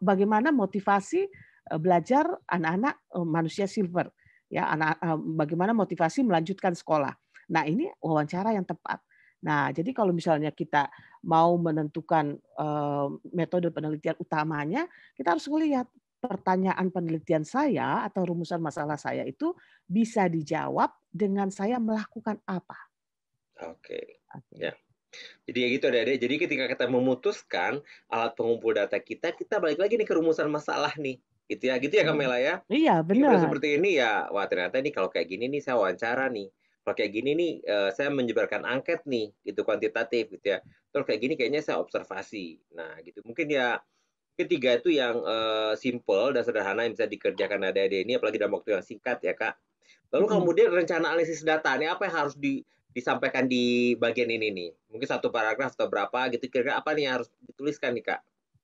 S2: bagaimana motivasi, belajar anak-anak, manusia silver, ya, bagaimana motivasi melanjutkan sekolah. Nah ini wawancara yang tepat. Nah, jadi kalau misalnya kita mau menentukan, metode penelitian utamanya, kita harus melihat pertanyaan penelitian saya atau rumusan masalah saya itu bisa dijawab dengan saya melakukan apa.
S1: Oke,
S2: Oke.
S1: ya. Jadi ya gitu Adik-adik, jadi ketika kita memutuskan alat pengumpul data kita, kita balik lagi nih ke rumusan masalah nih, gitu ya
S2: Mhm.
S1: Kamela ya?
S2: Iya,
S1: Ini kalau
S2: benar.
S1: seperti ini ya, wah ternyata ini kalau kayak gini nih saya wawancara nih, kalau kayak gini nih saya menyebarkan angket nih, gitu kuantitatif gitu ya. Terus kayak gini kayaknya saya observasi. Nah gitu, mungkin ya ketiga itu yang simple dan sederhana yang bisa dikerjakan adik-adik ini, apalagi dalam waktu yang singkat ya Kak. Lalu
S2: Mhm.
S1: kemudian rencana analisis data ini apa yang harus disampaikan di bagian ini nih? Mungkin satu paragraf atau berapa gitu, kira-kira apa nih yang harus dituliskan nih Kak?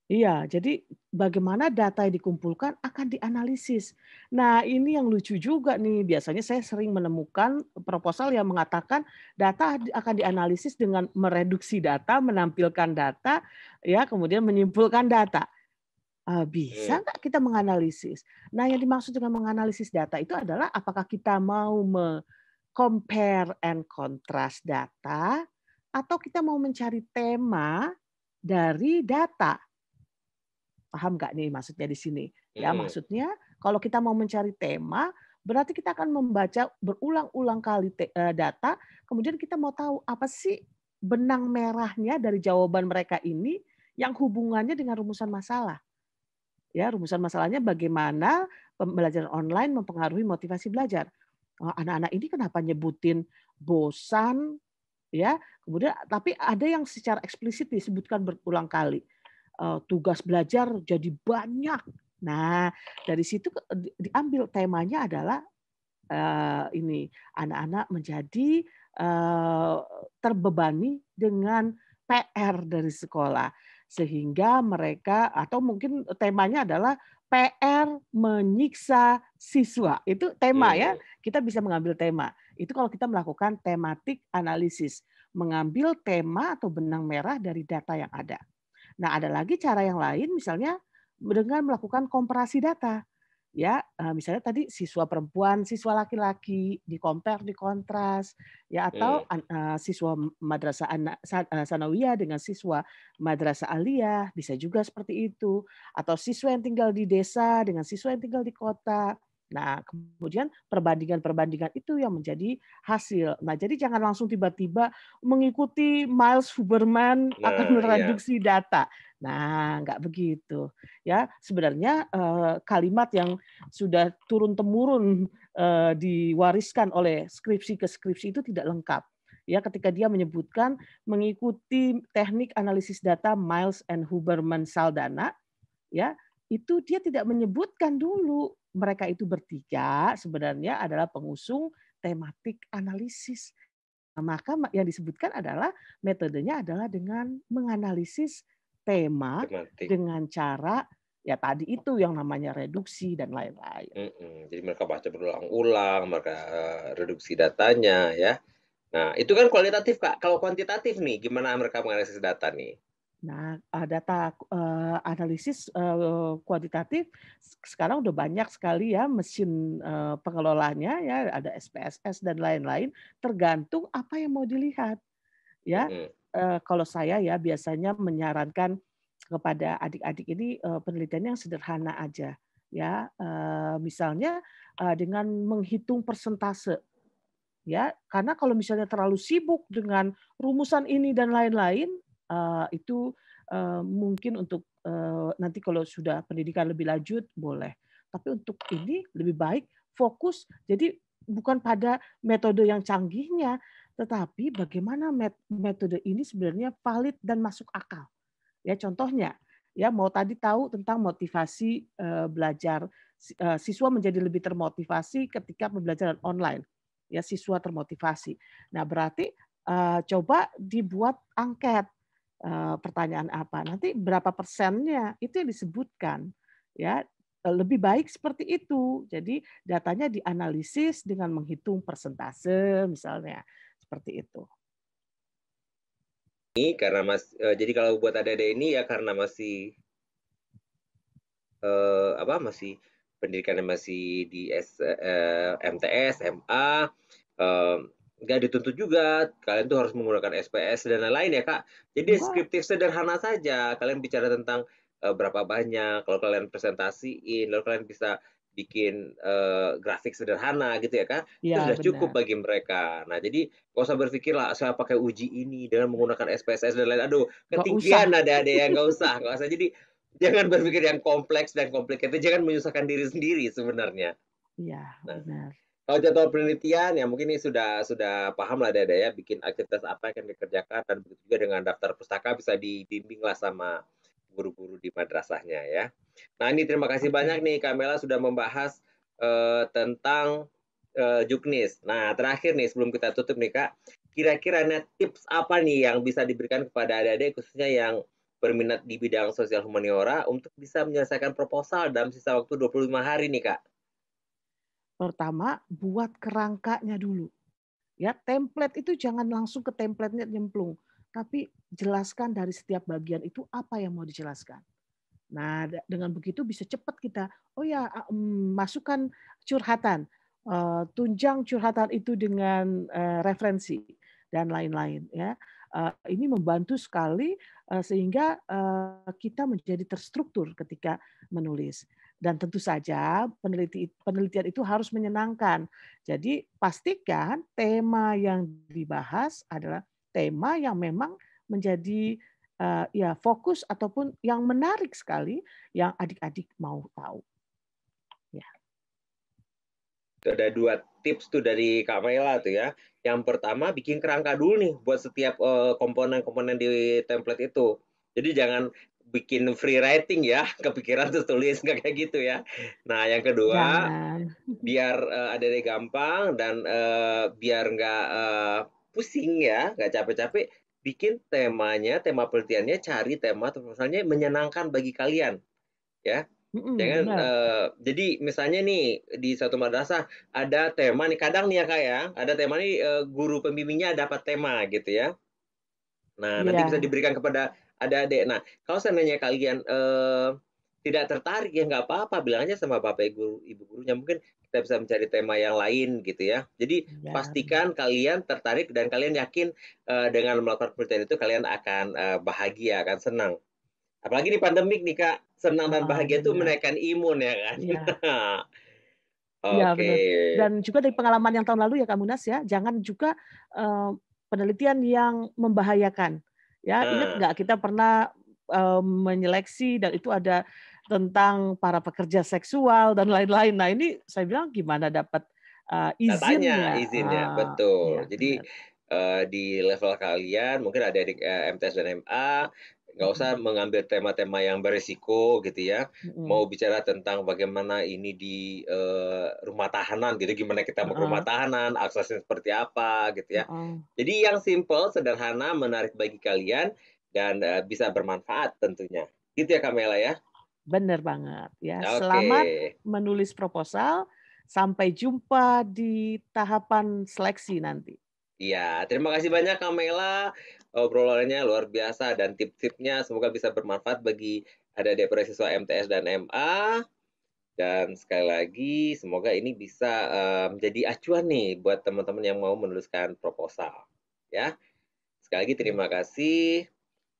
S2: Iya, jadi bagaimana data yang dikumpulkan akan dianalisis. Nah, ini yang lucu juga nih, biasanya saya sering menemukan proposal yang mengatakan data akan dianalisis dengan mereduksi data, menampilkan data, ya, kemudian menyimpulkan data.
S1: Hmm.
S2: Bisa nggak kita menganalisis? Nah, yang dimaksud dengan menganalisis data itu adalah apakah kita mau compare and contrast data, atau kita mau mencari tema dari data. Paham nggak nih maksudnya di sini? Ya,
S1: Hmm.
S2: maksudnya kalau kita mau mencari tema, berarti kita akan membaca berulang-ulang kali data, kemudian kita mau tahu apa sih benang merahnya dari jawaban mereka ini yang hubungannya dengan rumusan masalah. Ya, rumusan masalahnya bagaimana pembelajaran online mempengaruhi motivasi belajar. Anak-anak ini kenapa nyebutin bosan, ya, kemudian tapi ada yang secara eksplisit disebutkan berulang kali. Tugas belajar jadi banyak. Nah, dari situ diambil temanya adalah, ini, anak-anak menjadi, terbebani dengan PR dari sekolah. Sehingga mereka atau mungkin temanya adalah PR menyiksa siswa. Itu tema ya,
S1: Hmm.
S2: kita bisa mengambil tema. Itu kalau kita melakukan tematik analisis, mengambil tema atau benang merah dari data yang ada. Nah, ada lagi cara yang lain misalnya dengan melakukan komparasi data. Ya, misalnya tadi siswa perempuan, siswa laki-laki, di-compare, dikontras, ya
S1: Hmm.
S2: atau siswa madrasah sanawiyah dengan siswa madrasah aliyah, bisa juga seperti itu. Atau siswa yang tinggal di desa dengan siswa yang tinggal di kota. Nah, kemudian perbandingan-perbandingan itu yang menjadi hasil. Nah, jadi jangan langsung tiba-tiba mengikuti Miles Huberman akan
S1: Nah, iya.
S2: mereduksi data. Nah, nggak begitu. Ya, sebenarnya kalimat yang sudah turun-temurun diwariskan oleh skripsi ke skripsi itu tidak lengkap. Ya, ketika dia menyebutkan mengikuti teknik analisis data Miles and Huberman Saldana, ya, itu dia tidak menyebutkan dulu mereka itu bertiga sebenarnya adalah pengusung tematik analisis. Nah, maka yang disebutkan adalah metodenya adalah dengan menganalisis tema
S1: Tematik.
S2: dengan cara ya tadi itu yang namanya reduksi dan lain-lain.
S1: Jadi mereka baca berulang-ulang, mereka reduksi datanya ya. Nah, itu kan kualitatif Kak. Kalau kuantitatif nih, gimana mereka menganalisis data nih?
S2: Nah, data, analisis, kuantitatif sekarang udah banyak sekali ya mesin, pengelolanya ya, ada SPSS dan lain-lain, tergantung apa yang mau dilihat. Ya,
S1: Hmm.
S2: kalau saya ya biasanya menyarankan kepada adik-adik ini, penelitian yang sederhana aja ya, misalnya, dengan menghitung persentase ya, karena kalau misalnya terlalu sibuk dengan rumusan ini dan lain-lain, itu, mungkin untuk, nanti kalau sudah pendidikan lebih lanjut boleh. Tapi untuk ini lebih baik fokus, jadi bukan pada metode yang canggihnya, tetapi bagaimana metode ini sebenarnya valid dan masuk akal. Ya contohnya, ya mau tadi tahu tentang motivasi, belajar, siswa menjadi lebih termotivasi ketika pembelajaran online. Ya siswa termotivasi. Nah berarti, coba dibuat angket, pertanyaan apa, nanti berapa persennya, itu yang disebutkan. Ya, lebih baik seperti itu. Jadi datanya dianalisis dengan menghitung persentase misalnya, seperti itu.
S1: Ini karena jadi kalau buat adik-adik ini ya karena masih masih pendidikannya masih di MTS, SMA, nggak dituntut juga kalian tuh harus menggunakan SPS dan lain-lain ya Kak. Jadi
S2: Enggak,
S1: deskriptif sederhana saja. Kalian bicara tentang berapa banyak, kalau kalian presentasiin, lalu kalian bisa bikin grafik sederhana gitu ya Kak. Itu
S2: ya
S1: sudah cukup
S2: benar.
S1: bagi mereka. Nah, jadi nggak usah berpikir lah saya pakai uji ini dengan menggunakan SPSS dan lain. Aduh,
S2: Nggak usah.
S1: ketinggian ada yang nggak usah. Jadi jangan berpikir yang kompleks dan complicated, jangan menyusahkan diri sendiri sebenarnya.
S2: Iya,
S1: Nah,
S2: benar.
S1: kalau jadwal penelitian ya mungkin ini sudah paham lah Dada ya, bikin aktivitas apa yang akan dikerjakan dan begitu juga dengan daftar pustaka bisa dibimbing lah sama guru-guru di madrasahnya ya. Nah ini terima kasih
S2: Oke.
S1: banyak nih Kamela sudah membahas tentang Juknis. Nah terakhir nih sebelum kita tutup nih Kak, kira-kira tips apa nih yang bisa diberikan kepada adik-adik khususnya yang berminat di bidang sosial humaniora untuk bisa menyelesaikan proposal dalam sisa waktu 25 hari nih Kak?
S2: Pertama, buat kerangkanya dulu. Ya, template itu jangan langsung ke template-nya nyemplung, tapi jelaskan dari setiap bagian itu apa yang mau dijelaskan. Nah, dengan begitu bisa cepat kita, oh ya, masukkan curhatan, tunjang curhatan itu dengan referensi dan lain-lain ya. Ini membantu sekali sehingga kita menjadi terstruktur ketika menulis. Dan tentu saja penelitian itu harus menyenangkan. Jadi pastikan tema yang dibahas adalah tema yang memang menjadi ya fokus ataupun yang menarik sekali yang adik-adik mau tahu. Ya.
S1: Itu ada 2 tips tuh dari Kak Mela tuh ya. Yang pertama bikin kerangka dulu nih buat setiap komponen-komponen di template itu. Jadi jangan bikin free writing ya, kepikiran terus tulis nggak kayak gitu ya. Nah, yang kedua
S2: Jangan.
S1: biar adik-adik gampang dan biar nggak pusing ya, nggak capek-capek, bikin temanya, tema penelitiannya, cari tema atau misalnya menyenangkan bagi kalian ya. Jangan
S2: Benar.
S1: jadi misalnya nih di satu madrasah ada tema nih kadang nih ya Kak ya, ada tema nih guru pembimbingnya dapat tema gitu ya. Nah, nanti bisa
S2: Iya.
S1: diberikan kepada adik-adik. Nah, kalau seandainya kalian tidak tertarik ya nggak apa-apa, bilang aja sama bapak guru, ibu gurunya mungkin kita bisa mencari tema yang lain gitu ya. Jadi
S2: Ya, benar.
S1: pastikan kalian tertarik dan kalian yakin dengan melakukan penelitian itu kalian akan bahagia, akan senang. Apalagi di pandemik nih Kak, senang dan bahagia itu
S2: Benar.
S1: menaikkan imun ya kan.
S2: Iya. Iya,
S1: Oke.
S2: benar. Dan juga dari pengalaman yang tahun lalu ya Kak Munas ya, jangan juga penelitian yang membahayakan. Ya, ingat
S1: Nah,
S2: nggak kita pernah menyeleksi dan itu ada tentang para pekerja seksual dan lain-lain. Nah, ini saya bilang gimana dapat
S1: datanya,
S2: izinnya?
S1: izinnya, betul.
S2: Iya
S1: Jadi
S2: benar.
S1: di level kalian mungkin ada di MTS dan MA, nggak usah
S2: Mhm,
S1: mengambil tema-tema yang berisiko gitu ya.
S2: mhm,
S1: Mau bicara tentang bagaimana ini di rumah tahanan gitu, gimana kita mau ke rumah
S2: heeh,
S1: tahanan, aksesnya seperti apa gitu ya.
S2: heeh.
S1: Jadi yang simple, sederhana, menarik bagi kalian dan bisa bermanfaat tentunya. Gitu ya Kamela ya.
S2: Bener banget ya.
S1: Oke.
S2: Selamat menulis proposal. Sampai jumpa di tahapan seleksi nanti.
S1: Iya, terima kasih banyak Kak Mela, obrolannya luar biasa dan tips-tipsnya semoga bisa bermanfaat bagi adik-adik mahasiswa MTS dan MA. Dan sekali lagi semoga ini bisa menjadi acuan nih buat teman-teman yang mau menuliskan proposal. Ya, sekali lagi
S2: Ya,
S1: terima kasih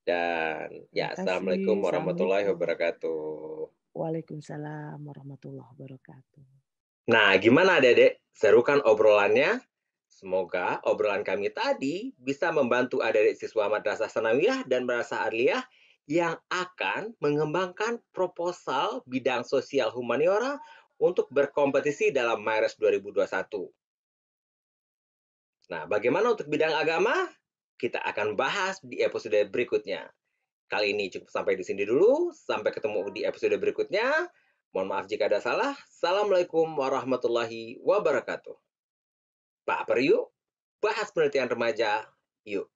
S1: dan
S2: terima
S1: ya
S2: kasih.
S1: assalamualaikum warahmatullahi
S2: Assalamualaikum.
S1: wabarakatuh.
S2: Waalaikumsalam warahmatullahi wabarakatuh.
S1: Nah, gimana adik-adik? Seru kan obrolannya? Semoga obrolan kami tadi bisa membantu adik-adik siswa Madrasah Sanawiyah dan Madrasah Aliyah yang akan mengembangkan proposal bidang sosial humaniora untuk berkompetisi dalam Mares 2021. Nah, bagaimana untuk bidang agama? Kita akan bahas di episode berikutnya. Kali ini cukup sampai di sini dulu. Sampai ketemu di episode berikutnya. Mohon maaf jika ada salah. Assalamualaikum warahmatullahi wabarakatuh. Baper yuk, bahas penelitian remaja. Yuk.